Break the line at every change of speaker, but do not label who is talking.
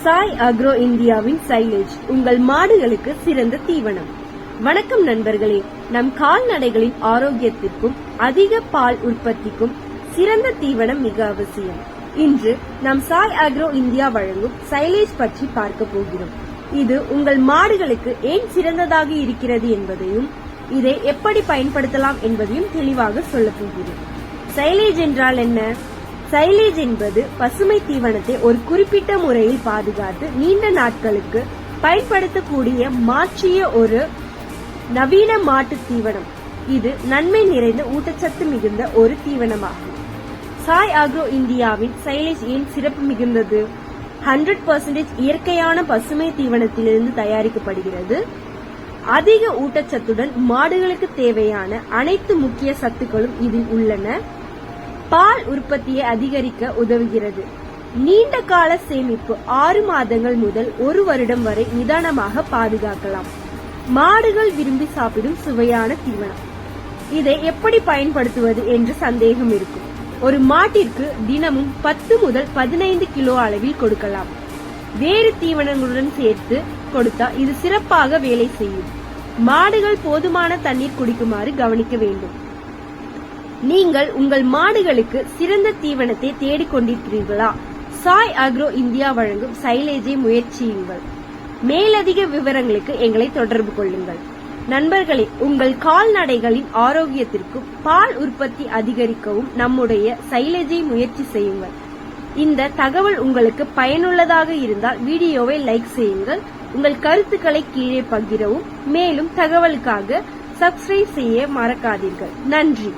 Sai agro இந்தியாவின் silage உங்கள் மாடுகளுக்கு சிறந்த தீவனம். வணக்கம் நண்பர்களே, நம் கால்நடைகளின் ஆரோக்கியத்திற்கும் அதிக பால் உற்பத்திக்கும் சிறந்த தீவனம் மிக அவசியம். இன்று நாம் சாய் அக்ரோ இந்தியா வழங்கும் சைலேஜ் பற்றி பார்க்க போகிறோம். இது உங்கள் மாடுகளுக்கு ஏன் சிறந்ததாக இருக்கிறது என்பதையும் இதை எப்படி பயன்படுத்தலாம் என்பதையும் தெளிவாக சொல்ல போகிறோம். சைலேஜ் என்றால் என்ன? சைலேஜ் என்பது பசுமை தீவனத்தை ஒரு குறிப்பிட்ட முறையில் பாதுகாத்து நீண்ட நாட்களுக்கு பயன்படுத்தக்கூடிய மாற்றிய ஒரு நவீன மாட்டு தீவனம். இது நன்மை நிறைந்த ஊட்டச்சத்து மிகுந்த ஒரு தீவனமாகும். சாய் அக்ரோ இந்தியாவின் சைலேஜ் ஏன் சிறப்பு மிகுந்தது? 100% இயற்கையான பசுமை தீவனத்திலிருந்து தயாரிக்கப்படுகிறது. அதிக ஊட்டச்சத்துடன் மாடுகளுக்கு தேவையான அனைத்து முக்கிய சத்துக்களும் இதில் உள்ளன. பால் உற்பத்தியை அதிகரிக்க உதவுகிறது. நீண்ட கால சேமிப்பு 6 மாதங்கள் முதல் 1 வருடம் வரை நிதானமாக பாதுகாக்கலாம். மாடுகள் விரும்பி சாப்பிடும் சுவையான தீவனம். இதை எப்படி பயன்படுத்துவது என்று சந்தேகம் இருக்கும். ஒரு மாட்டிற்கு தினமும் 10 முதல் 15 கிலோ அளவில் கொடுக்கலாம். வேறு தீவனங்களுடன் சேர்த்து கொடுத்தா இது சிறப்பாக வேலை செய்யும். மாடுகள் போதுமான தண்ணீர் குடிக்குமாறு கவனிக்க வேண்டும். நீங்கள் உங்கள் மாடுகளுக்கு சிறந்த தீவனத்தை தேடிக்கொண்டிருக்கிறீர்களா? சாய் அக்ரோ இந்தியா வழங்கும் சைலேஜை முயற்சியுங்கள். மேலதிக விவரங்களுக்கு எங்களை தொடர்பு கொள்ளுங்கள். நண்பர்களே, உங்கள் கால்நடைகளின் ஆரோக்கியத்திற்கும் பால் உற்பத்தி அதிகரிக்கவும் நம்முடைய சைலேஜை முயற்சி செய்யுங்கள். இந்த தகவல் உங்களுக்கு பயனுள்ளதாக இருந்தால் வீடியோவை லைக் செய்யுங்கள். உங்கள் கருத்துக்களை கீழே பகிரவும். மேலும் தகவலுக்காக சப்ஸ்கிரைப் செய்ய மறக்காதீர்கள். நன்றி.